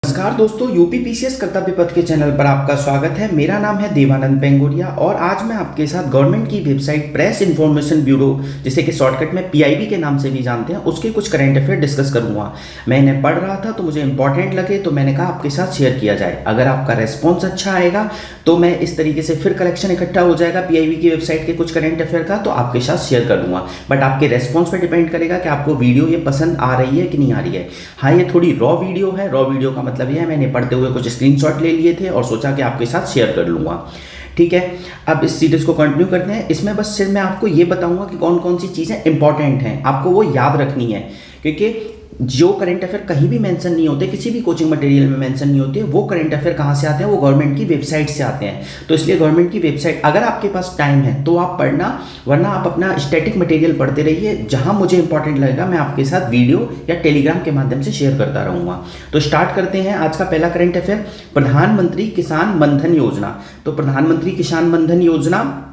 नमस्कार दोस्तों, UP PCS कर्तव्य पथ के चैनल पर आपका स्वागत है। मेरा नाम है देवानंद पेंगोरिया और आज मैं आपके साथ गवर्नमेंट की वेबसाइट प्रेस इन्फॉर्मेशन ब्यूरो, जिसे कि शॉर्टकट में पीआईबी के नाम से भी जानते हैं, उसके कुछ करंट अफेयर डिस्कस करूंगा। मैं इन्हें पढ़ रहा था तो मुझे इंपॉर्टेंट लगे तो मैंने कहा आपके साथ शेयर किया जाए। अगर आपका रेस्पॉन्स अच्छा आएगा तो मैं इस तरीके से फिर कलेक्शन इकट्ठा हो जाएगा पीआईबी की वेबसाइट के कुछ करंट अफेयर का, तो आपके साथ शेयर कर दूंगा। बट आपके रेस्पॉन्स पर डिपेंड करेगा कि आपको वीडियो ये पसंद आ रही है कि नहीं आ रही है। हाँ, ये थोड़ी रॉ वीडियो है। रॉ वीडियो का मतलब ये है मैंने पढ़ते हुए कुछ स्क्रीनशॉट ले लिए थे और सोचा कि आपके साथ शेयर कर लूँगा। ठीक है, अब इस सीरीज को कंटिन्यू करते हैं। इसमें बस सिर्फ मैं आपको ये बताऊंगा कि कौन कौन सी चीज़ें इंपॉर्टेंट हैं, आपको वो याद रखनी है। क्योंकि जो करंट अफेयर कहीं भी मेंशन नहीं होते, किसी भी कोचिंग मटेरियल में मेंशन नहीं होते, वो करंट अफेयर कहाँ से आते हैं? वो गवर्नमेंट की वेबसाइट से आते हैं। तो इसलिए गवर्नमेंट की वेबसाइट, अगर आपके पास टाइम है तो आप पढ़ना, वरना आप अपना स्टैटिक मटेरियल पढ़ते रहिए। जहां मुझे इंपॉर्टेंट लगेगा मैं आपके साथ वीडियो या टेलीग्राम के माध्यम से शेयर करता रहूँगा। तो स्टार्ट करते हैं आज का पहला करंट अफेयर, प्रधानमंत्री किसान मनधन योजना। तो प्रधानमंत्री किसान मनधन योजना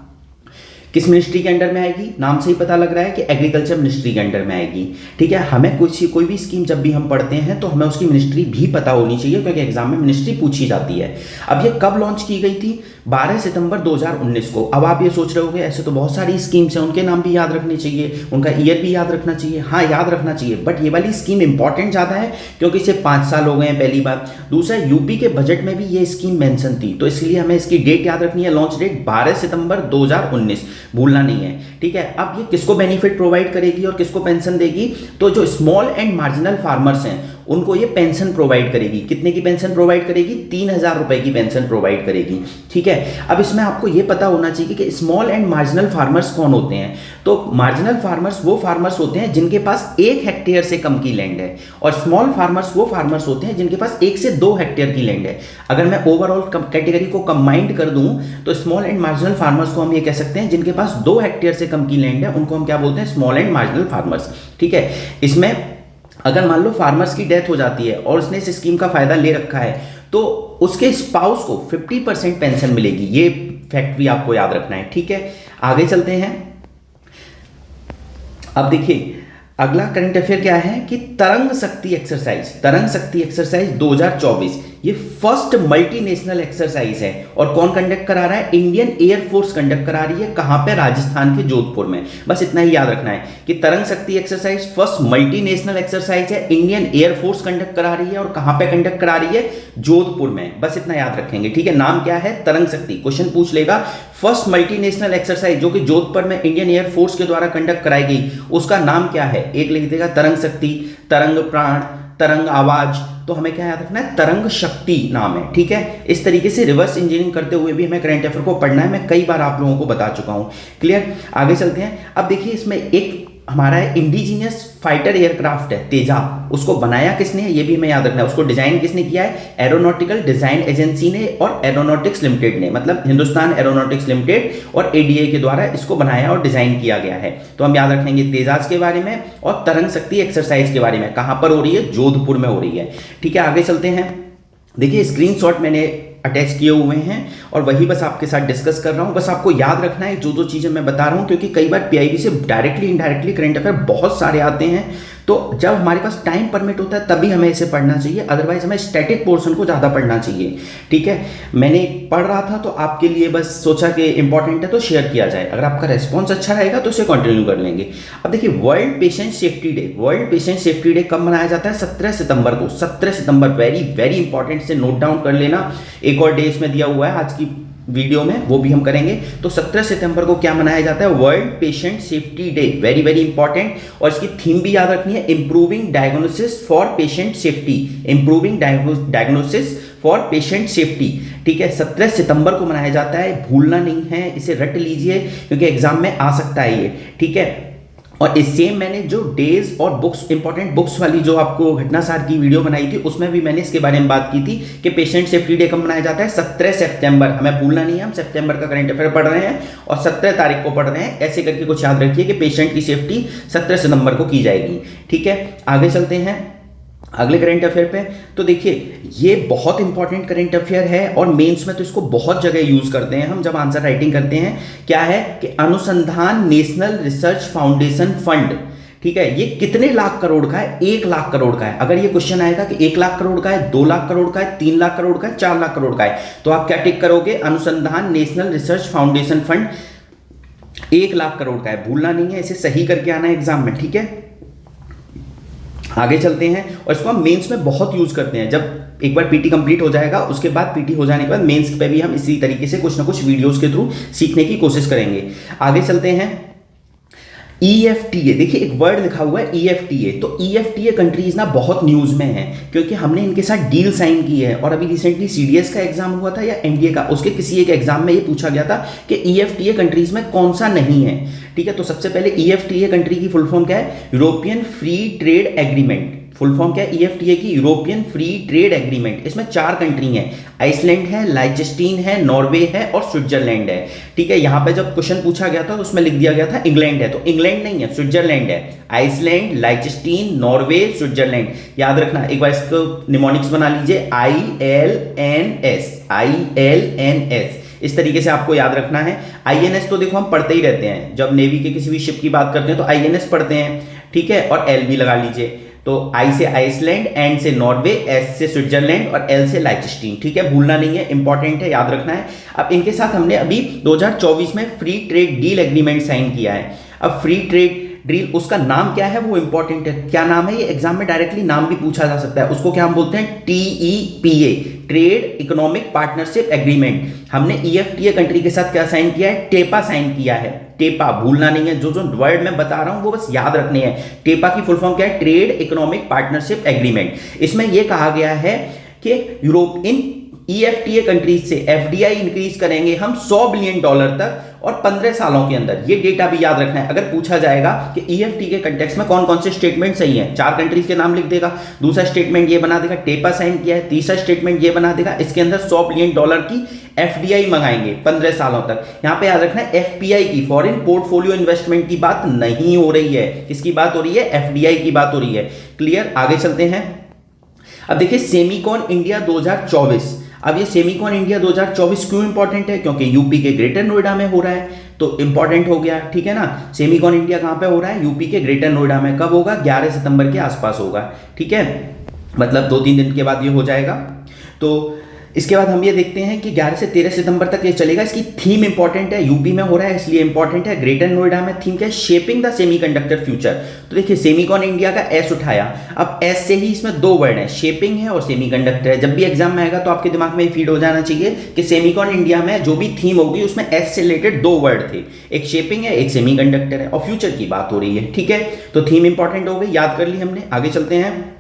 किस मिनिस्ट्री के अंडर में आएगी? नाम से ही पता लग रहा है कि एग्रीकल्चर मिनिस्ट्री के अंडर में आएगी। ठीक है, हमें कोई भी स्कीम जब भी हम पढ़ते हैं तो हमें उसकी मिनिस्ट्री भी पता होनी चाहिए, क्योंकि एग्जाम में मिनिस्ट्री पूछी जाती है। अब ये कब लॉन्च की गई थी? 12 सितंबर 2019 को। अब आप ये सोच रहे होंगे ऐसे तो बहुत सारी स्कीम्स हैं, उनके नाम भी याद रखने चाहिए, उनका ईयर भी याद रखना चाहिए। हाँ, याद रखना चाहिए, बट ये वाली स्कीम इंपॉर्टेंट ज़्यादा है क्योंकि इसे 5 साल हो गए हैं पहली बार। दूसरा, यूपी के बजट में भी ये स्कीम मेंशन थी, तो इसलिए हमें इसकी डेट याद रखनी है। लॉन्च डेट 12 सितंबर 2019, भूलना नहीं है। ठीक है, अब ये किसको बेनिफिट प्रोवाइड करेगी और किसको पेंशन देगी? तो जो स्मॉल एंड मार्जिनल फार्मर्स हैं उनको ये पेंशन प्रोवाइड करेगी। कितने की पेंशन प्रोवाइड करेगी? 3000 रुपए की पेंशन प्रोवाइड करेगी। ठीक है, अब इसमें आपको ये पता होना चाहिए कि स्मॉल एंड मार्जिनल फार्मर्स कौन होते हैं। तो मार्जिनल फार्मर्स वो फार्मर्स होते हैं जिनके पास 1 हेक्टेयर से कम की लैंड है, और स्मॉल फार्मर्स वो फार्मर्स होते हैं जिनके पास 1 से 2 हेक्टेयर की लैंड है। अगर मैं ओवरऑल कैटेगरी को कंबाइंड कर दूं तो स्मॉल एंड मार्जिनल फार्मर्स को हम ये कह सकते हैं जिनके पास 2 हेक्टेयर से कम की लैंड है, उनको हम क्या बोलते हैं? Small and marginal farmers. ठीक है, इसमें अगर मान लो फार्मर्स की डेथ हो जाती है और उसने इस स्कीम का फायदा ले रखा है तो उसके स्पाउस को 50% पेंशन मिलेगी। ये फैक्ट भी आपको याद रखना है। ठीक है, आगे चलते हैं। अब देखिए अगला करंट अफेयर क्या है कि तरंग शक्ति एक्सरसाइज 2024 ये फर्स्ट मल्टीनेशनल एक्सरसाइज है। और कौन कंडक्ट करा रहा है? इंडियन एयरफोर्स कंडक्ट करा रही है। कहां पे? राजस्थान के जोधपुर में। बस इतना ही याद रखना है कि तरंग शक्ति एक्सरसाइज फर्स्ट मल्टीनेशनल एक्सरसाइज है, इंडियन एयरफोर्स कंडक्ट करा रही है, और कहां पे कंडक्ट करा रही है? जोधपुर में। बस इतना याद रखेंगे। ठीक है, नाम क्या है? तरंग शक्ति। क्वेश्चन पूछ लेगा फर्स्ट मल्टीनेशनल एक्सरसाइज जो कि जोधपुर में इंडियन एयरफोर्स के द्वारा कंडक्ट कराई गई, उसका नाम क्या है? एक लिख देगा तरंग शक्ति, तरंग प्राण, तरंग आवाज। तो हमें क्या याद रखना है? तरंग शक्ति नाम है। ठीक है, इस तरीके से रिवर्स इंजीनियरिंग करते हुए भी हमें करंट अफेयर को पढ़ना है। मैं कई बार आप लोगों को बता चुका हूं। क्लियर? आगे चलते हैं। अब देखिए इसमें एक हमारा इंडिजीनियस फाइटर एयरक्राफ्ट है तेजा, उसको बनाया किसने है ये भी हमें याद रखना है। उसको डिजाइन किसने किया है? एरोनॉटिकल डिजाइन एजेंसी ने और एरोनॉटिक्स लिमिटेड ने, मतलब हिंदुस्तान एरोनॉटिक्स लिमिटेड और एडीए के द्वारा इसको बनाया और डिजाइन किया गया है। तो हम याद रखेंगे तेजाज के बारे में और तरंग शक्ति एक्सरसाइज के बारे में। कहां पर हो रही है? जोधपुर में हो रही है। ठीक है, आगे चलते हैं। देखिए स्क्रीनशॉट मैंने अटैच किए हुए हैं और वही बस आपके साथ डिस्कस कर रहा हूं। बस आपको याद रखना है जो चीजें मैं बता रहा हूं, क्योंकि कई बार पीआईबी से डायरेक्टली इनडायरेक्टली करंट अफेयर बहुत सारे आते हैं। तो जब हमारे पास टाइम परमिट होता है तभी हमें इसे पढ़ना चाहिए, अदरवाइज हमें स्टैटिक पोर्शन को ज़्यादा पढ़ना चाहिए। ठीक है, मैंने पढ़ रहा था तो आपके लिए बस सोचा कि इंपॉर्टेंट है तो शेयर किया जाए। अगर आपका रेस्पॉन्स अच्छा रहेगा तो इसे कंटिन्यू कर लेंगे। अब देखिए world patient safety day. World patient safety day कब मनाया जाता है? 17 सितंबर को। 17 सितंबर, वेरी वेरी इंपॉर्टेंट, से नोट डाउन कर लेना। एक और डे इसमें दिया हुआ है आज की वीडियो में, वो भी हम करेंगे। तो 17 सितंबर को क्या मनाया जाता है? World patient safety day. Very very important, और इसकी थीम भी याद रखनी है, improving diagnosis for patient safety. Improving diagnosis for patient safety. ठीक है, 17 सितंबर को मनाया जाता है, भूलना नहीं है, इसे रट लीजिए क्योंकि एग्जाम में आ सकता है ये। ठीक है, और इस सेम मैंने जो डेज और बुक्स, इंपॉर्टेंट बुक्स वाली जो आपको घटनासार की वीडियो बनाई थी उसमें भी मैंने इसके बारे में बात की थी कि पेशेंट सेफ्टी डे कब मनाया जाता है? 17 सितंबर। हमें भूलना नहीं है, हम सितंबर का करंट अफेयर पढ़ रहे हैं और 17 तारीख को पढ़ रहे हैं। ऐसे करके कुछ याद रखिए कि पेशेंट की सेफ्टी 17 सितंबर को की जाएगी। ठीक है, आगे चलते हैं अगले करंट अफेयर पे। तो देखिए ये बहुत इंपॉर्टेंट करंट अफेयर है और मेंस में तो इसको बहुत जगह यूज करते हैं हम जब आंसर राइटिंग करते हैं। क्या है कि अनुसंधान नेशनल रिसर्च फाउंडेशन फंड, ठीक है, ये कितने लाख करोड़ का है? 1 लाख करोड़ का है। अगर ये क्वेश्चन आएगा कि 1 लाख करोड़ का है, 2 लाख करोड़ का है, 3 लाख करोड़ का है, 4 लाख करोड़ का है, तो आप क्या टिक करोगे? अनुसंधान national research foundation fund 1 lakh crore का है। भूलना नहीं है, इसे सही करके आना है एग्जाम में, ठीक है। आगे चलते हैं, और इसको हम मेंस में बहुत यूज करते हैं। जब एक बार पीटी कंप्लीट हो जाएगा, उसके बाद पीटी हो जाने के बाद मेंस पे भी हम इसी तरीके से कुछ ना कुछ वीडियोस के थ्रू सीखने की कोशिश करेंगे। आगे चलते हैं, EFTA, देखिए एक वर्ड लिखा हुआ है EFTA। तो EFTA कंट्रीज ना बहुत न्यूज में है, क्योंकि हमने इनके साथ डील साइन की है। और अभी रिसेंटली CDS का एग्जाम हुआ था या NDA का, उसके किसी एक एग्जाम में ये पूछा गया था कि EFTA कंट्रीज में कौन सा नहीं है, ठीक है। तो सबसे पहले EFTA कंट्री की फुल फॉर्म क्या है? European free trade agreement. Full form क्या है EFTA की? European free trade agreement. इसमें 4 कंट्री हैं, आइसलैंड है, लाइचेस्टीन है, नॉर्वे है और स्विट्जरलैंड है, ठीक है। यहाँ पे जब क्वेश्चन पूछा गया था तो उसमें लिख दिया गया था इंग्लैंड है, तो इंग्लैंड नहीं है, स्विट्जरलैंड है। आइसलैंड, लाइचेस्टीन, नॉर्वे, स्विट्जरलैंड, याद रखना। एक बार इसको निमोनिक्स बना लीजिए, ILNS, ILNS, इस तरीके से आपको याद रखना है। INS तो देखो हम पढ़ते ही रहते हैं, जब नेवी के किसी भी शिप की बात करते हैं तो INS पढ़ते हैं, ठीक है। और L भी लगा लीजिए। तो I से आइसलैंड, N से नॉर्वे, S से स्विट्जरलैंड और L से लाइचेस्टीन, ठीक है। भूलना नहीं है, इंपॉर्टेंट है, याद रखना है। अब इनके साथ हमने अभी 2024 में free trade deal agreement sign किया है। अब फ्री ट्रेड डील, उसका नाम क्या है वो इंपॉर्टेंट है। क्या नाम है? ये एग्जाम में डायरेक्टली नाम भी पूछा जा सकता है। उसको क्या हम बोलते हैं? TEPA, trade economic partnership agreement. हमने EFTA कंट्री के साथ क्या साइन किया है? टेपा साइन किया है। टेपा भूलना नहीं है, जो जो वर्ड मैं बता रहा हूं वो बस याद रखने हैं। टेपा की फुल फॉर्म क्या है? Trade economic partnership agreement. इसमें यह कहा गया है कि यूरोप इन EFTA कंट्रीज से FDI इंक्रीज करेंगे हम $100 बिलियन तक और 15 सालों के अंदर। ये डेटा भी याद रखना है। अगर पूछा जाएगा कि EFTA के कंटेक्स्ट में कौन कौन से स्टेटमेंट सही हैं, 4 कंट्रीज के नाम लिख देगा। दूसरा स्टेटमेंट ये बना देगा टेपा साइन किया है। तीसरा स्टेटमेंट ये बना देगा इसके अंदर $100 बिलियन की FDI मंगाएंगे 15 सालों तक। यहां पे याद रखना है FPI की, फॉरेन पोर्टफोलियो इन्वेस्टमेंट की बात नहीं हो रही है। किसकी बात हो रही है? FDI की बात हो रही है। क्लियर? आगे चलते हैं। अब देखिए सेमीकॉन इंडिया 2024। अब ये सेमीकॉन इंडिया 2024 क्यों इंपॉर्टेंट है? क्योंकि यूपी के ग्रेटर नोएडा में हो रहा है, तो इंपॉर्टेंट हो गया, ठीक है ना। सेमीकॉन इंडिया कहां पे हो रहा है? यूपी के ग्रेटर नोएडा में। कब होगा? 11 सितंबर के आसपास होगा, ठीक है। मतलब 2-3 दिन के बाद ये हो जाएगा। तो इसके बाद हम ये देखते हैं कि 11 से 13 सितंबर तक ये चलेगा। इसकी थीम इंपॉर्टेंट है, यूपी में हो रहा है इसलिए इंपॉर्टेंट है। ग्रेटर नोएडा में थीम क्या है? Shaping the semiconductor future. तो देखिए सेमीकॉन इंडिया का S उठाया। अब S से ही इसमें 2 वर्ड है, शेपिंग है और सेमीकंडक्टर है। जब भी एग्जाम में आएगा तो आपके दिमाग में फीड हो जाना चाहिए कि सेमीकॉन इंडिया में जो भी थीम होगी उसमें S से रिलेटेड 2 वर्ड थे, एक शेपिंग है, एक सेमीकंडक्टर है और फ्यूचर की बात हो रही है, ठीक है। तो थीम इंपॉर्टेंट हो गई, याद कर ली हमने। आगे चलते हैं।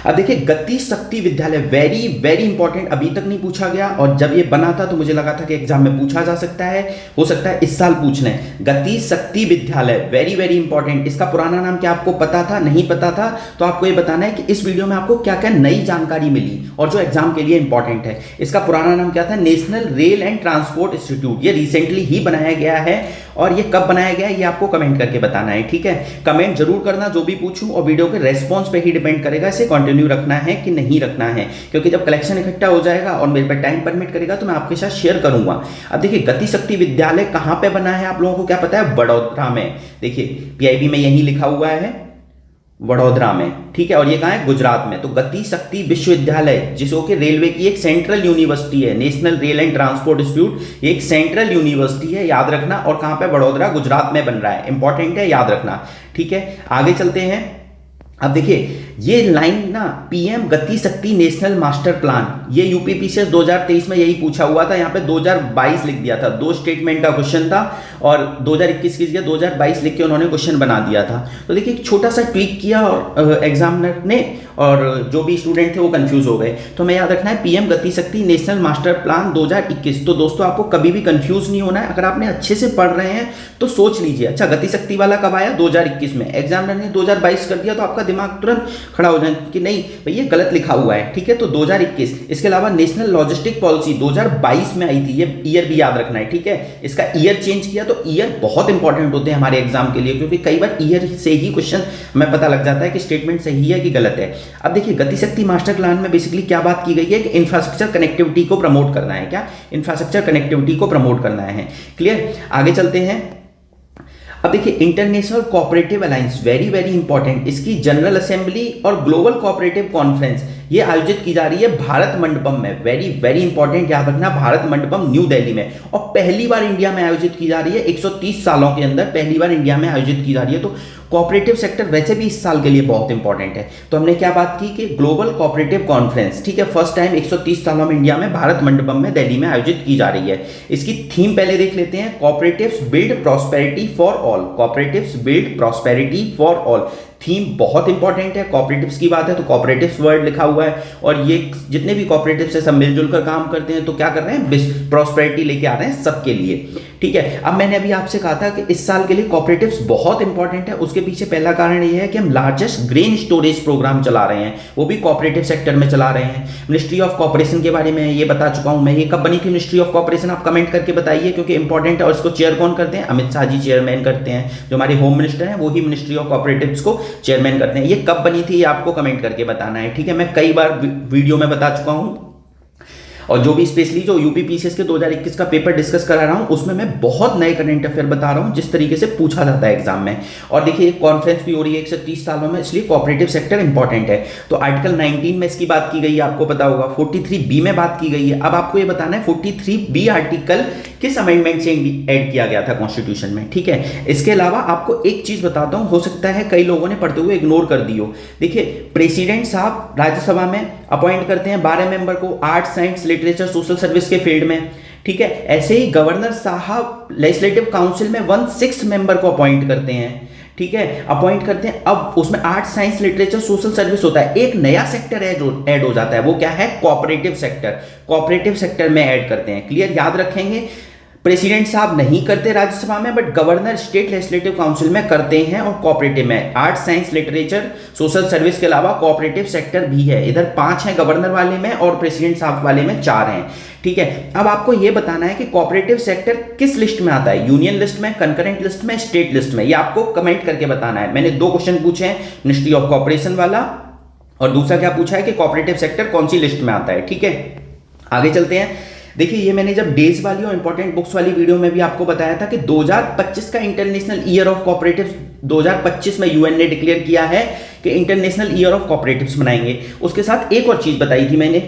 अब देखिए गति शक्ति विद्यालय, वेरी वेरी इंपॉर्टेंट, अभी तक नहीं पूछा गया और जब ये बना था तो मुझे लगा था कि एग्जाम में पूछा जा सकता है, हो सकता है इस साल पूछ लें। गति शक्ति विद्यालय वेरी वेरी इंपॉर्टेंट। इसका पुराना नाम क्या आपको पता था? नहीं पता था तो आपको ये बताना है कि इस वीडियो में आपको क्या क्या नई जानकारी मिली और जो एग्जाम के लिए इंपॉर्टेंट है। इसका पुराना नाम क्या था? National rail and transport institute. ये रिसेंटली ही बनाया गया है और ये कब बनाया गया है ये आपको कमेंट करके बताना है, ठीक है। कमेंट जरूर करना जो भी पूछूं, और वीडियो के रेस्पॉन्स पे ही डिपेंड करेगा इसे कंटिन्यू रखना है कि नहीं रखना है, क्योंकि जब कलेक्शन इकट्ठा हो जाएगा और मेरे पे टाइम परमिट करेगा तो मैं आपके साथ शेयर करूंगा। अब देखिए गति शक्ति विद्यालय कहां पे बना है आप लोगों को क्या पता है? वडोदरा में। देखिए PIB में यही लिखा हुआ है वडोदरा में, ठीक है। और ये कहां है? गुजरात में। तो गति शक्ति विश्वविद्यालय जिसको कि रेलवे की एक सेंट्रल यूनिवर्सिटी है, national rail and transport institute, ये एक सेंट्रल यूनिवर्सिटी है, याद रखना। और कहां पे? वडोदरा, गुजरात में बन रहा है, इंपॉर्टेंट है, याद रखना, ठीक है। आगे चलते हैं। अब देखिए ये लाइन ना PM गति शक्ति नेशनल मास्टर प्लान, ये UPPCS 2023 में यही पूछा हुआ था। यहाँ पे 2022 लिख दिया था, 2 स्टेटमेंट का क्वेश्चन था और 2021 की जगह 2022 लिख के उन्होंने क्वेश्चन बना दिया था। तो देखिए एक छोटा सा ट्वीक किया और एग्जामिनर ने, और जो भी स्टूडेंट थे वो कंफ्यूज हो गए। तो हमें याद रखना है PM गति शक्ति नेशनल मास्टर प्लान 2021। तो दोस्तों आपको कभी भी कंफ्यूज नहीं होना है। अगर आपने अच्छे से पढ़ रहे हैं तो सोच लीजिए, अच्छा गति शक्ति वाला कब आया? 2021 में। एग्जामिनर ने 2022 कर दिया तो आपका दिमाग तुरंत खड़ा हो जाए कि नहीं भैया गलत लिखा हुआ है, ठीक है। तो 2021। इसके अलावा नेशनल लॉजिस्टिक पॉलिसी 2022 में आई थी, ये ईयर भी याद रखना है, ठीक है। इसका ईयर चेंज किया। तो ईयर बहुत इंपॉर्टेंट होते हैं हमारे एग्जाम के लिए, क्योंकि कई बार ईयर से ही क्वेश्चन हमें पता लग जाता है कि स्टेटमेंट सही है कि गलत है। अब देखिए गति शक्ति मास्टर प्लान में बेसिकली क्या बात की गई है कि इंफ्रास्ट्रक्चर कनेक्टिविटी को प्रमोट करना है। क्या? इंफ्रास्ट्रक्चर कनेक्टिविटी को प्रमोट करना है। क्लियर? आगे चलते हैं। अब देखिए international cooperative alliance very very important, इसकी जनरल असेंबली और ग्लोबल कोऑपरेटिव कॉन्फ्रेंस ये आयोजित की जा रही है भारत मंडपम में। वेरी वेरी इंपॉर्टेंट, याद रखना, भारत मंडपम न्यू दिल्ली में, और पहली बार इंडिया में आयोजित की जा रही है। 130 सालों के अंदर पहली बार इंडिया में आयोजित की जा रही है। तो कोऑपरेटिव सेक्टर वैसे भी इस साल के लिए बहुत इंपॉर्टेंट है। तो हमने क्या बात की कि ग्लोबल कोऑपरेटिव कॉन्फ्रेंस, ठीक है, फर्स्ट टाइम 130 सालों में इंडिया में भारत मंडपम में दिल्ली में आयोजित की जा रही है। इसकी थीम पहले देख लेते हैं, cooperatives build prosperity for all. Cooperatives build prosperity for all theme बहुत इंपॉर्टेंट है। कोऑपरेटिव्स की बात है तो कोऑपरेटिव्स वर्ड लिखा हुआ है, और ये जितने भी कोऑपरेटिव्स है सब मिलजुल कर काम करते हैं। तो क्या कर रहे हैं, प्रॉस्पेरिटी लेके आ रहे हैं सबके लिए, ठीक है। अब मैंने अभी आपसे कहा था कि इस साल के लिए कोऑपरेटिव्स बहुत इंपॉर्टेंट है। उसके पीछे पहला कारण ये है कि हम लार्जेस्ट ग्रेन स्टोरेज प्रोग्राम चला रहे हैं, वो भी कोऑपरेटिव सेक्टर में चला रहे हैं। मिनिस्ट्री ऑफ कोऑपरेशन के बारे में ये बता चुका हूं मैं। ये कब बनी थी मिनिस्ट्री ऑफ कोऑपरेशन, आप कमेंट करके बताइए, क्योंकि इंपॉर्टेंट है। और इसको चेयर कौन करते हैं, अमित शाह जी चेयरमैन करते हैं। जो हमारे होम मिनिस्टर हैं वही मिनिस्ट्री ऑफ कोऑपरेटिव्स को चेयरमैन करते हैं। ये कब बनी थी ये आपको कमेंट करके बताना है, ठीक है। मैं कई बार वीडियो में बता चुका हूं, और जो भी स्पेशली जो यूपीपीसीएस के 2021 का पेपर डिस्कस करा रहा हूं उसमें मैं बहुत नए करंट अफेयर बता रहा हूं जिस तरीके से पूछा जाता है एग्जाम में। और देखिए कॉन्फ्रेंस भी हो रही है 130 सालों में, इसलिए कोऑपरेटिव सेक्टर इंपॉर्टेंट है। तो आर्टिकल 19 में इसकी बात की गई है, आपको पता होगा। 43B में बात की गई है। अब आपको ये बताना है 43B आर्टिकल किस अमेंडमेंट से ऐड किया गया था कॉन्स्टिट्यूशन में, ठीक है। इसके अलावा आपको एक चीज बताता हूं, हो सकता है कई लोगों ने पढ़ते हुए इग्नोर कर दी हो। देखिए प्रेसिडेंट साहब राज्यसभा में अपॉइंट करते हैं 12 मेंबर को, art, science, literature, social service के फील्ड में, ठीक है। ऐसे ही गवर्नर साहब लेजिस्लेटिव काउंसिल में 1/6 मेंबर को अपॉइंट करते हैं, ठीक है, अपॉइंट करते हैं। अब उसमें art, science, literature, social service होता है। एक नया सेक्टर ऐड हो जाता है, वो क्या है, कोऑपरेटिव सेक्टर। कोऑपरेटिव सेक्टर में ऐड करते हैं, क्लियर, याद रखेंगे। प्रेसिडेंट साहब नहीं करते राज्यसभा में, but governor state legislative council में करते हैं, और कोऑपरेटिव में art, science, literature, social service के अलावा कोऑपरेटिव सेक्टर भी है। इधर 5 हैं गवर्नर वाले में, और प्रेसिडेंट साहब वाले में 4 हैं, ठीक है। अब आपको यह बताना है कि कोऑपरेटिव सेक्टर किस लिस्ट में आता है, यूनियन लिस्ट में, कंकरेंट लिस्ट में, स्टेट लिस्ट में, ये आपको कमेंट करके बताना है। मैंने 2 क्वेश्चन पूछे हैं, मिनिस्ट्री ऑफ कोऑपरेशन वाला, और दूसरा क्या पूछा है कि कोऑपरेटिव सेक्टर कौन सी लिस्ट में आता है, ठीक है। आगे चलते हैं। देखिए ये मैंने जब डेज वाली और इंपॉर्टेंट बुक्स वाली वीडियो में भी आपको बताया था कि 2025 का इंटरनेशनल ईयर ऑफ कोऑपरेटिव्स 2025 में यूएन ने डिक्लेयर किया है कि इंटरनेशनल ईयर ऑफ कोऑपरेटिव्स मनाएंगे। उसके साथ एक और चीज बताई थी मैंने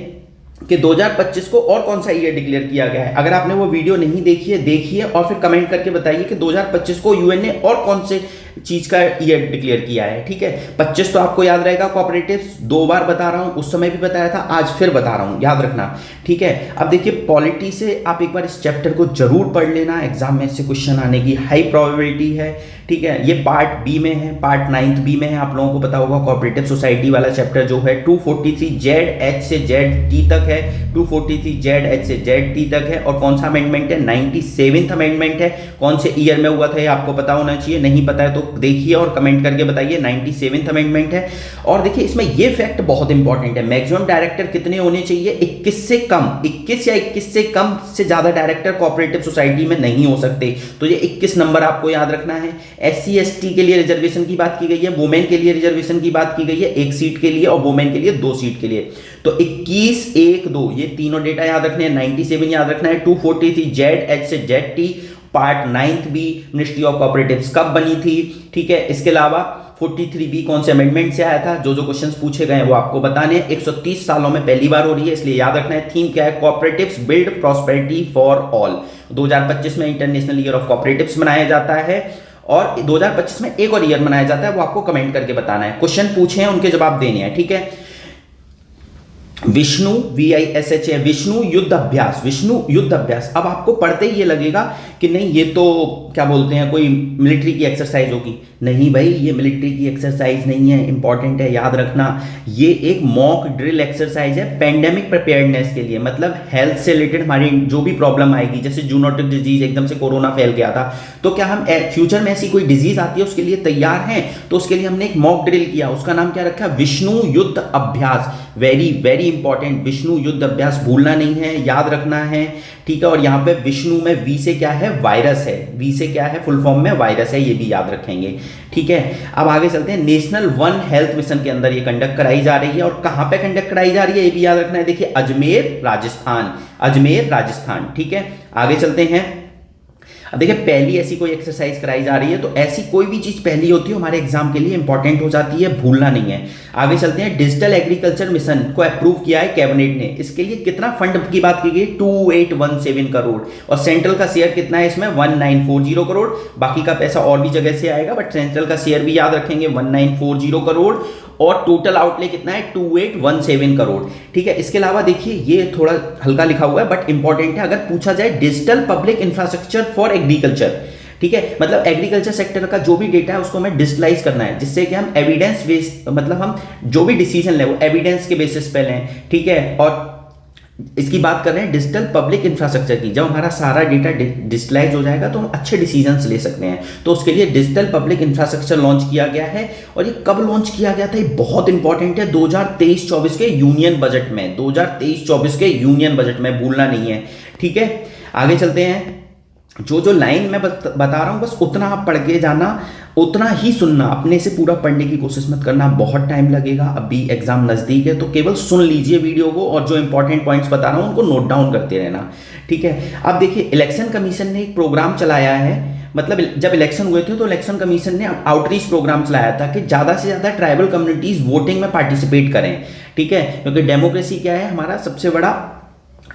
कि 2025 को और कौन सा ईयर डिक्लेयर किया गया है। अगर आपने वो वीडियो नहीं देखी है, देखिए और फिर कमेंट करके बताइए कि 2025 को यूएन ने और कौन से चीज का ईयर डिक्लेयर किया है, ठीक है। 25 तो आपको याद रहेगा, कोऑपरेटिव्स 2 बार बता रहा हूं, उस समय भी बताया था, आज फिर बता रहा हूं, याद रखना, ठीक है। अब देखिए पॉलिटी से आप एक बार इस चैप्टर को जरूर पढ़ लेना, एग्जाम में इससे क्वेश्चन आने की हाई प्रोबेबिलिटी है, ठीक है। ये पार्ट बी में है, पार्ट 9th बी में है, आप लोगों को पता होगा। कोऑपरेटिव सोसाइटी वाला चैप्टर जो है 243Z H से ZT तक है, 243Z H से ZT तक है। और कौन सा अमेंडमेंट है, 97th अमेंडमेंट है। कौन से ईयर में हुआ था ये आपको पता होना चाहिए, नहीं पता है तो देखिए और कमेंट करके बताइए। 97th अमेंडमेंट है। और देखिए इसमें ये फैक्ट बहुत इंपॉर्टेंट है, मैक्सिमम डायरेक्टर कितने होने चाहिए, 21 से कम, 21 या 21 से कम से ज्यादा डायरेक्टर कोऑपरेटिव सोसाइटी में नहीं हो सकते। तो ये 21 नंबर आपको याद रखना है। SC ST के लिए रिजर्वेशन की बात की गई है, वुमेन के लिए रिजर्वेशन की बात की गई है 1 सीट के लिए, और वुमेन के लिए 2 सीट के लिए। तो 21, 1, 2 ये तीनों डेटा याद रखने हैं। 97 याद रखना है। 243Z H से ZT, part 9th B, ministry of cooperatives कब बनी थी, ठीक है। इसके अलावा 43B कौन से अमेंडमेंट से आया था, जो जो क्वेश्चंस पूछे गए हैं वो आपको बताने हैं। 130 सालों में पहली बार हो रही है, इसलिए याद रखना है। थीम क्या है, cooperatives build prosperity for all. 2025 में इंटरनेशनल ईयर ऑफ कोऑपरेटिव्स मनाया जाता है, और 2025 में एक और ईयर मनाया जाता है, वो आपको कमेंट करके बताना है। क्वेश्चन पूछे हैं उनके जवाब देने हैं, ठीक है। विष्णु VISH है, विष्णु युद्ध अभ्यास, विष्णु युद्ध अभ्यास। अब आपको पढ़ते ही ये लगेगा कि नहीं ये तो क्या बोलते हैं कोई मिलिट्री की एक्सरसाइज होगी। नहीं भाई, ये मिलिट्री की एक्सरसाइज नहीं है, इंपॉर्टेंट है, याद रखना। ये एक मॉक ड्रिल एक्सरसाइज है पैंडेमिक प्रिपेयर्डनेस के लिए, मतलब हेल्थ से रिलेटेड हमारी जो भी प्रॉब्लम आएगी, जैसे जूनोटिक डिजीज, एकदम से कोरोना फैल गया था, तो क्या हम फ्यूचर में ऐसी कोई डिजीज आती है उसके लिए तैयार हैं। तो उसके लिए हमने एक मॉक ड्रिल किया, उसका नाम क्या रखा, विष्णु युद्ध अभ्यास। वेरी वेरी इंपॉर्टेंट, विष्णु युद्ध अभ्यास भूलना नहीं है, याद रखना है, ठीक है। और यहाँ पे विष्णु में वी से क्या है, वायरस है, वी से क्या है, फुल फॉर्म में वायरस है, ये भी याद रखेंगे, ठीक है। अब आगे चलते हैं। नेशनल वन हेल्थ मिशन के अंदर ये कंडक्ट कराई जा रही है, और कहां पे कंडक्ट कराई जा रही है ये भी याद रखना है। देखिए अजमेर राजस्थान, अजमेर राजस्थान, ठीक है। आगे चलते हैं। अब देखिए पहली ऐसी कोई एक्सरसाइज कराई जा रही है, तो ऐसी कोई भी चीज पहली होती है हमारे एग्जाम के लिए इंपॉर्टेंट हो जाती है, भूलना नहीं है। आगे चलते हैं, डिजिटल एग्रीकल्चर मिशन को अप्रूव किया है कैबिनेट ने, इसके लिए कितना फंड की बात की गई, 2817 करोड़, और सेंट्रल का शेयर कितना है इसमें, 1940 करोड़। बाकी का पैसा और भी जगह से आएगा, बट सेंट्रल का शेयर भी याद रखेंगे 1940 करोड़, और टोटल आउटले कितना है 2817 करोड़। ठीक है, इसके अलावा देखिए ये थोड़ा हल्का लिखा हुआ है बट इंपॉर्टेंट है, अगर पूछा जाए digital public infrastructure for agriculture, ठीक है, मतलब एग्रीकल्चर सेक्टर का जो भी डेटा है उसको हमें डिजिटलाइज करना है, जिससे कि हम एविडेंस बेस, मतलब हम जो भी डिसीजन ले वो एविडेंस के बेसिस पे लें। ठीक है, और इसकी बात कर रहे हैं डिजिटल पब्लिक इंफ्रास्ट्रक्चर की, जब हमारा सारा डेटा डिजिटलाइज हो जाएगा तो हम अच्छे डिसीजंस ले सकते हैं। तो उसके लिए डिजिटल पब्लिक इंफ्रास्ट्रक्चर लॉन्च किया गया है, और ये कब लॉन्च किया गया था, ये बहुत इंपॉर्टेंट है, 2023-24 के यूनियन बजट में, 2023-24 के यूनियन बजट में, भूलना नहीं है। ठीक है, आगे चलते हैं, जो लाइन मैं बता रहा हूं बस उतना आप पढ़ के जाना, उतना ही सुनना, अपने से पूरा पढ़ने की कोशिश मत करना, बहुत टाइम लगेगा, अभी एग्जाम नजदीक है, तो केवल सुन लीजिए वीडियो को, और जो इंपॉर्टेंट पॉइंट्स बता रहा हूं उनको नोट डाउन करते रहना। ठीक है, अब देखिए इलेक्शन कमीशन ने एक प्रोग्राम चलाया है, मतलब जब इलेक्शन हुए थे तो इलेक्शन कमीशन ने आउटरीच प्रोग्राम चलाया था कि ज़्यादा से ज़्यादा ट्राइबल कम्युनिटीज़ वोटिंग में पार्टिसिपेट करें। ठीक है, क्योंकि डेमोक्रेसी क्या है, हमारा सबसे बड़ा,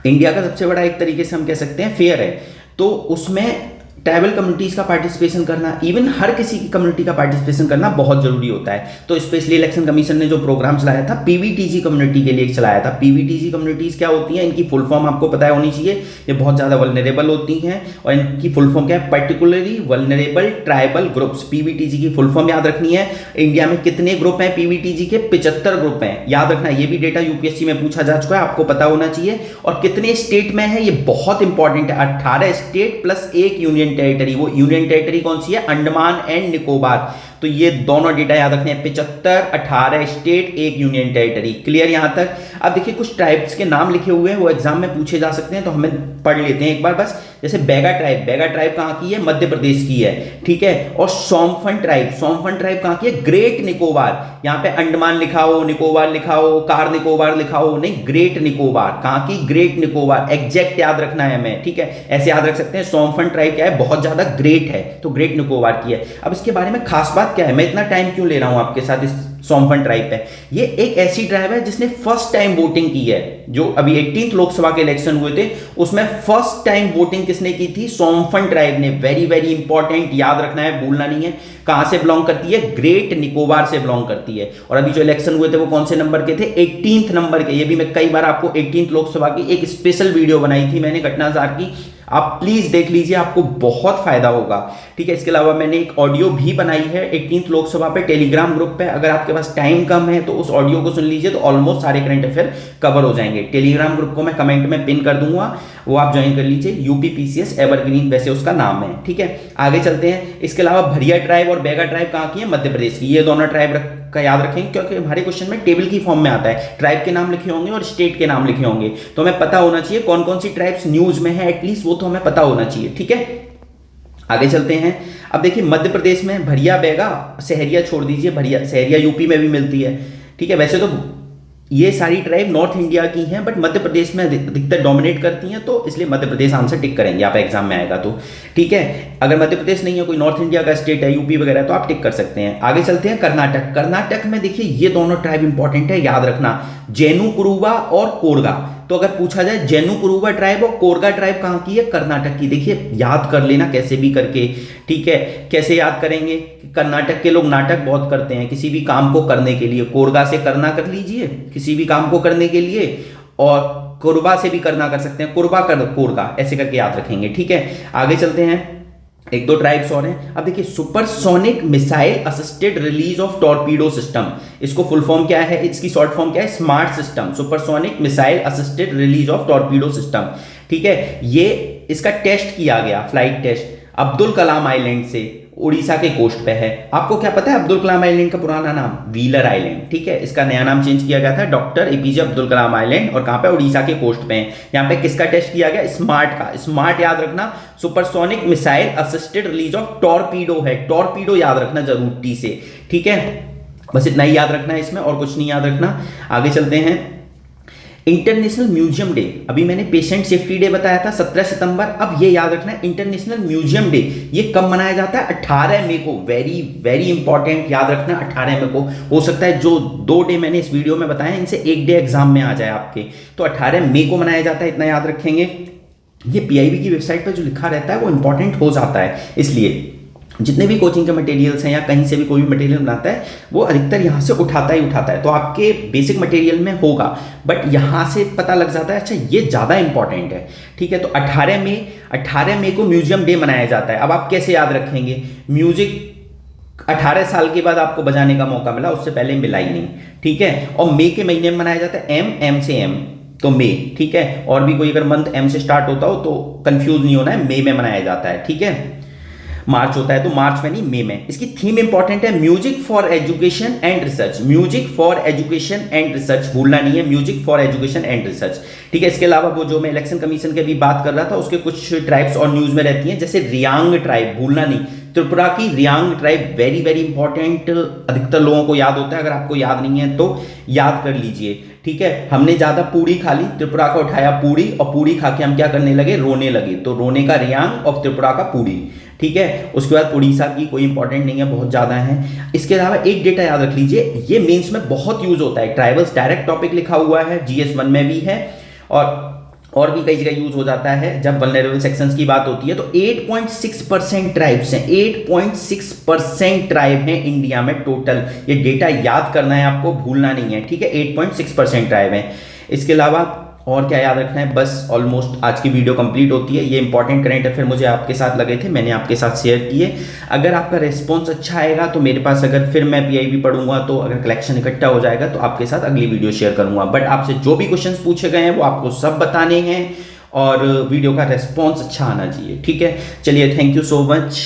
इंडिया का सबसे बड़ा एक तरीके से हम कह सकते हैं फेयर है, तो उसमें ट्राइबल कम्युनिटीज का पार्टिसिपेशन करना, इवन हर किसी की कम्युनिटी का पार्टिसिपेशन करना बहुत जरूरी होता है। तो स्पेशली इलेक्शन कमीशन ने जो प्रोग्राम चलाया था पीवीटीजी कम्युनिटी के लिए चलाया था। पीवीटीजी कम्युनिटीज क्या होती हैं, इनकी फुल फॉर्म आपको पता होनी चाहिए, ये बहुत ज़्यादा वल्नरेबल होती हैं, और इनकी फुल फॉर्म क्या है, particularly vulnerable tribal groups. PVTG की फुल फॉर्म याद रखनी है। इंडिया में कितने ग्रुप हैं पीवीटीजी के, 75 ग्रुप हैं, याद रखना, ये भी डेटा यूपीएससी में पूछा जा चुका है, आपको पता होना चाहिए। और कितने स्टेट में है, ये बहुत इंपॉर्टेंट है, 18 स्टेट प्लस एक यूनियन टेरिटरी। वो यूनियन टेरिटरी कौन सी है, अंडमान एंड निकोबार। तो ये दोनों डेटा याद रखने हैं, 75, 18 स्टेट, एक यूनियन टेरिटरी। क्लियर यहां तक। अब देखिए कुछ ट्राइब्स के नाम लिखे हुए हैं, वो एग्जाम में पूछे जा सकते हैं, तो हमें पढ़ लेते हैं एक बार बस। जैसे बैगा ट्राइब, बैगा ट्राइब कहां की है, मध्य प्रदेश की है। ठीक है, और सोमफन ट्राइब, सोमफन ट्राइब कहां की है, ग्रेट निकोबार। यहां पे अंडमान लिखा हो, निकोबार लिखा हो, कार निकोबार लिखा हो, नहीं, ग्रेट निकोबार। कहां की, ग्रेट निकोबार, एग्जैक्ट याद रखना है हमें। ठीक है, ऐसे याद रख सकते हैं। सोमफन ट्राइब क्या है, बहुत ज्यादा ग्रेट है, तो ग्रेट निकोबार की है। अब इसके बारे में खास बात क्या है, मैं इतना टाइम क्यों ले रहा हूं आपके साथ इस सोमफन ट्राइब पे। ये एक ऐसी ट्राइब है जिसने फर्स्ट टाइम वोटिंग की है, जो अभी 18th लोकसभा के इलेक्शन हुए थे उसमें फर्स्ट टाइम वोटिंग किसने की थी, सोमफन ट्राइब ने। वेरी वेरी इंपॉर्टेंट, याद रखना है, भूलना नहीं है। कहां से बिलोंग करती है, ग्रेट निकोबार से बिलोंग करती है। और अभी जो इलेक्शन हुए थे वो कौन से नंबर के थे, 18th नंबर के। ये भी मैं कई बार आपको 18th लोकसभा की एक स्पेशल वीडियो बनाई थी मैंने घटनाजार की, आप प्लीज देख लीजिए, आपको बहुत फायदा होगा। ठीक है, इसके अलावा मैंने एक ऑडियो भी बनाई है 18th लोकसभा पे टेलीग्राम ग्रुप पे, अगर आपके पास टाइम कम है तो उस ऑडियो को सुन लीजिए, तो ऑलमोस्ट सारे करंट अफेयर कवर हो जाएंगे। टेलीग्राम ग्रुप को मैं कमेंट में पिन कर दूंगा, वो आप ज्वाइन कर लीजिए, यूपीपीसीएस एवरग्रीन वैसे उसका नाम है। ठीक है, आगे चलते हैं। इसके अलावा भरिया ट्राइब और बैगा ट्राइब कहाँ की है, मध्य प्रदेश की। ये दोनों ट्राइब का याद रखेंगे, क्योंकि हमारे क्वेश्चन में टेबल की फॉर्म में आता है, ट्राइब के नाम लिखे होंगे और स्टेट के नाम लिखे होंगे, तो हमें पता होना चाहिए कौन कौन सी ट्राइब्स न्यूज में है, एटलीस्ट वो तो हमें पता होना चाहिए। ठीक है, आगे चलते हैं। अब देखिए मध्य प्रदेश में भरिया, बैगा, सहरिया छोड़ दीजिए, भरिया सहरिया यूपी में भी मिलती है। ठीक है, वैसे तो ये सारी ट्राइब नॉर्थ इंडिया की हैं, बट मध्य प्रदेश में अधिकतर डोमिनेट करती हैं, तो इसलिए मध्य प्रदेश आंसर टिक करेंगे आप एग्जाम में आएगा तो। ठीक है, अगर मध्य प्रदेश नहीं है, कोई नॉर्थ इंडिया का स्टेट है, यूपी वगैरह, तो आप टिक कर सकते हैं। आगे चलते हैं कर्नाटक। कर्नाटक में देखिए ये दोनों ट्राइब इंपॉर्टेंट है, याद रखना, जेनु कुरुबा और कोरगा। तो अगर पूछा जाए जेनु कुरुबा ट्राइब और कोरगा ट्राइब कहाँ की है, कर्नाटक की। देखिए याद कर लेना कैसे भी करके। ठीक है, कैसे याद करेंगे, कर्नाटक के लोग नाटक बहुत करते हैं किसी भी काम को करने के लिए। कोरगा से करना कर लीजिए किसी भी काम को करने के लिए, और कोरबा से भी करना कर सकते हैं, कोरबा कर कोरगा, ऐसे करके याद रखेंगे। ठीक है, आगे चलते हैं, एक दो ट्राइब्स और हैं। अब देखिए supersonic missile assisted release of torpedo system, इसको फुल फॉर्म क्या है, इसकी शॉर्ट फॉर्म क्या है, smart system. Supersonic missile assisted release of torpedo system. ठीक है, ये इसका टेस्ट किया गया, flight test, Abdul Kalam island से, उड़ीसा के कोस्ट पे है। आपको क्या पता है अब्दुल कलाम आइलैंड का पुराना नाम, व्हीलर आइलैंड। ठीक है, इसका नया नाम चेंज किया गया था, doctor APJ Abdul Kalam island, और कहां पे, उड़ीसा के कोस्ट पे है। यहां पे किसका टेस्ट किया गया, स्मार्ट का। स्मार्ट याद रखना, supersonic missile assisted release of torpedo है, टॉर्पीडो याद रखना जरूर, टी से। ठीक है, बस इतना ही याद रखना है इसमें, और कुछ नहीं याद रखना। आगे चलते हैं। इंटरनेशनल म्यूजियम डे, अभी मैंने पेशेंट सेफ्टी डे बताया था 17 सितंबर, अब ये याद रखना है इंटरनेशनल म्यूजियम डे ये कब मनाया जाता है? 18 मई को। वेरी वेरी इंपॉर्टेंट, याद रखना 18 मई को। हो सकता है जो 2 डे मैंने इस वीडियो में बताया इनसे 1 डे एग्जाम में आ जाए आपके, तो 18 मई को मनाया जाता है, इतना याद रखेंगे। ये पीआईबी की वेबसाइट पर जो लिखा रहता है वो इंपॉर्टेंट हो जाता है, इसलिए जितने भी कोचिंग के मटेरियल्स हैं या कहीं से भी कोई भी मटेरियल बनाता है वो अधिकतर यहाँ से उठाता ही उठाता है, तो आपके बेसिक मटेरियल में होगा, बट यहाँ से पता लग जाता है अच्छा ये ज़्यादा इंपॉर्टेंट है, ठीक है। तो 18 मई को म्यूजियम डे मनाया जाता है। अब आप कैसे याद रखेंगे? म्यूजिक 18 साल के बाद आपको बजाने का मौका मिला, उससे पहले मिला ही नहीं, ठीक है। और मई के महीने में मनाया जाता है, एम से एम तो मई, ठीक है। और भी कोई अगर मंथ एम से स्टार्ट होता हो तो कंफ्यूज नहीं होना है, मई में मनाया जाता है, ठीक है। मार्च होता है तो मार्च में नहीं मई में। इसकी थीम इंपॉर्टेंट है, music for education and research. Music for education and research भूलना नहीं है, music for education and research, ठीक है। इसके अलावा वो जो मैं इलेक्शन कमीशन की भी बात कर रहा था उसके कुछ ट्राइब्स और न्यूज में रहती हैं, जैसे रियांग ट्राइब, भूलना नहीं, त्रिपुरा की Reang tribe very very important, अधिकतर लोगों को याद होता है, अगर आपको याद नहीं है तो याद कर लीजिए, ठीक है। हमने ज्यादा पूड़ी खा ली, त्रिपुरा का उठाया पूड़ी, और पूड़ी खा के हम क्या करने लगे? रोने लगे, तो रोने का रियांग और त्रिपुरा का पूड़ी, ठीक है। उसके बाद उड़ीसा की कोई इंपॉर्टेंट नहीं है, बहुत ज्यादा है। इसके अलावा एक डेटा याद रख लीजिए, ये मेंस में बहुत यूज होता है, ट्राइबल्स डायरेक्ट टॉपिक लिखा हुआ है, GS1 में भी है और भी कई जगह यूज हो जाता है जब वल्नरेबल सेक्शंस की बात होती है। तो 8.6% ट्राइब्स हैं, 8.6% ट्राइब हैं इंडिया में टोटल, ये डेटा याद करना है आपको, भूलना नहीं है, ठीक है। 8.6% ट्राइब हैं। इसके अलावा और क्या याद रखना है? बस ऑलमोस्ट आज की वीडियो कंप्लीट होती है। ये इंपॉर्टेंट करंट अफेयर मुझे आपके साथ लगे थे, मैंने आपके साथ शेयर किए। अगर आपका रिस्पॉन्स अच्छा आएगा तो मेरे पास, अगर फिर मैं पीआईबी पढ़ूंगा तो अगर कलेक्शन इकट्ठा हो जाएगा तो आपके साथ अगली वीडियो शेयर करूंगा। बट आपसे जो भी क्वेश्चंस पूछे गए हैं वो आपको सब बताने हैं और वीडियो का रिस्पॉन्स अच्छा आना चाहिए, ठीक है। चलिए, थैंक यू सो मच।